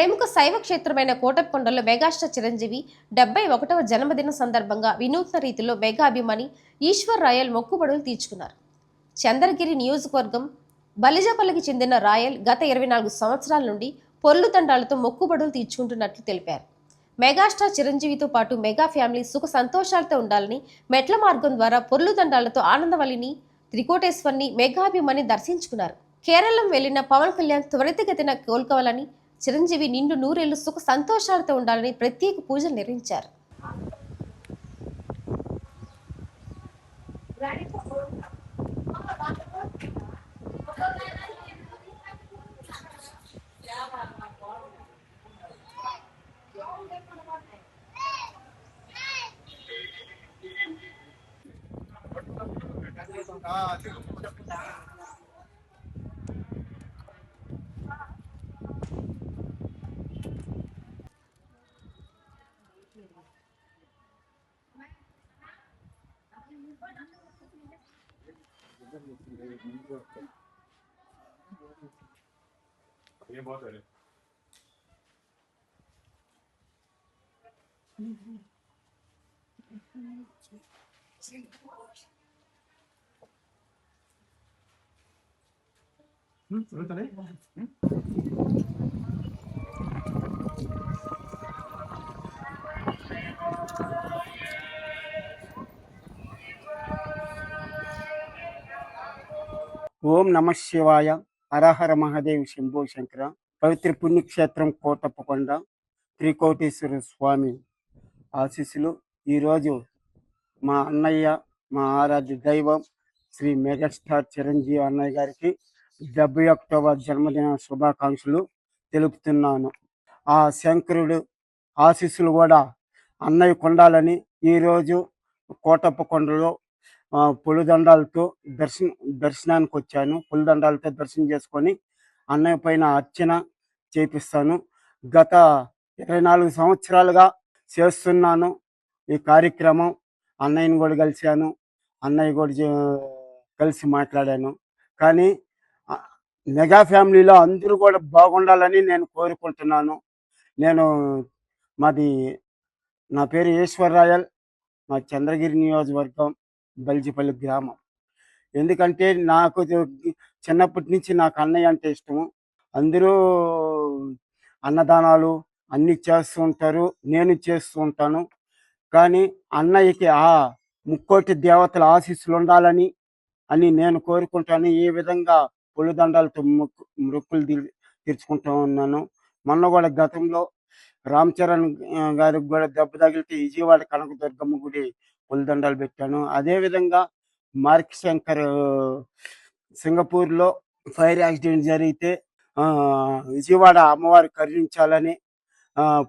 ప్రముఖ శైవ క్షేత్రమైన కోటప్పకొండలో మెగాస్టార్ చిరంజీవి 71వ జన్మదినం సందర్భంగా వినూత్న రీతిలో మెగా అభిమాని ఈశ్వర్ రాయల్ మొక్కుబడులు తీర్చుకున్నారు. చంద్రగిరి నియోజకవర్గం బలిజపల్లికి చెందిన రాయల్ గత 24 సంవత్సరాల నుండి పొర్లు దండాలతో మొక్కుబడులు తీర్చుకుంటున్నట్లు తెలిపారు. మెగాస్టార్ చిరంజీవితో పాటు మెగా ఫ్యామిలీ సుఖ సంతోషాలతో ఉండాలని మెట్ల మార్గం ద్వారా పొర్లు దండాలతో ఆనందవల్లిని త్రికోటేశ్వర్ని మెగా అభిమాని దర్శించుకున్నారు. కేరళం వెళ్లిన పవన్ కళ్యాణ్ త్వరితగతిన కోలుకోవాలని, చిరంజీవి నిండు నూరేళ్లు సుఖ సంతోషాలతో ఉండాలని ప్రత్యేక పూజలు నిర్వహించారు. ये बहुत है ఓం నమ శివాయ. హరహర మహాదేవ్ శంభో శంకర. పవిత్ర పుణ్యక్షేత్రం కోటప్పకొండ త్రికోటేశ్వర స్వామి ఆశీస్సులు. ఈరోజు మా అన్నయ్య, మా ఆరాధ్య దైవం శ్రీ మెగాస్టార్ చిరంజీవి అన్నయ్య గారికి 71వ జన్మదిన శుభాకాంక్షలు తెలుపుతున్నాను. ఆ శంకరుడు ఆశీస్సులు కూడా అన్నయ్య కొండాలని ఈరోజు కోటప్పకొండలో పులిదండాలతో దర్శనానికి వచ్చాను. పులిదండాలతో దర్శనం చేసుకొని అన్నయ్య పైన అర్చన చేపిస్తాను. గత 24 సంవత్సరాలుగా చేస్తున్నాను ఈ కార్యక్రమం. అన్నయ్యని కూడా కలిశాను, అన్నయ్య కూడా కలిసి మాట్లాడాను. కానీ మెగా ఫ్యామిలీలో అందరూ కూడా బాగుండాలని నేను కోరుకుంటున్నాను. నా పేరు ఈశ్వర్ రాయల్, మా చంద్రగిరి నియోజకవర్గం బలిజిపల్లి గ్రామం. ఎందుకంటే నాకు చిన్నప్పటి నుంచి నాకు అన్నయ్య అంటే ఇష్టము. అందరూ అన్నదానాలు అన్నీ చేస్తూ ఉంటారు, నేను చేస్తూ ఉంటాను. కానీ అన్నయ్యకి ఆ ముక్కోటి దేవతల ఆశీస్సులు ఉండాలని నేను కోరుకుంటాను. ఈ విధంగా పులిదండాలతో మొక్కులు తీర్చుకుంటూ ఉన్నాను. మొన్న కూడా గతంలో రామ్ చరణ్ గారికి కూడా దెబ్బ తగిలితే విజయవాడ కనకదుర్గమ్మ గుడి పులిదండాలు పెట్టాను. అదేవిధంగా మార్క్ శంకర్ సింగపూర్లో ఫైర్ యాక్సిడెంట్ జరిగితే విజయవాడ అమ్మవారు కరుణించాలని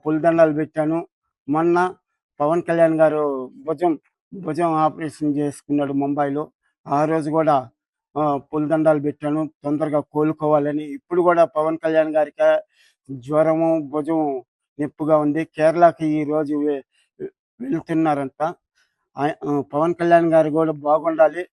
పులిదండాలు పెట్టాను. మొన్న పవన్ కళ్యాణ్ గారు భుజం ఆపరేషన్ చేసుకున్నాడు ముంబైలో. ఆ రోజు కూడా పులిదండాలు పెట్టాను తొందరగా కోలుకోవాలని. ఇప్పుడు కూడా పవన్ కళ్యాణ్ గారికి జ్వరము, భుజం నొప్పిగా ఉంది. కేరళకి ఈరోజు వెళ్తున్నారంట. పవన్ కళ్యాణ్ గారు కూడా బాగుండాలి.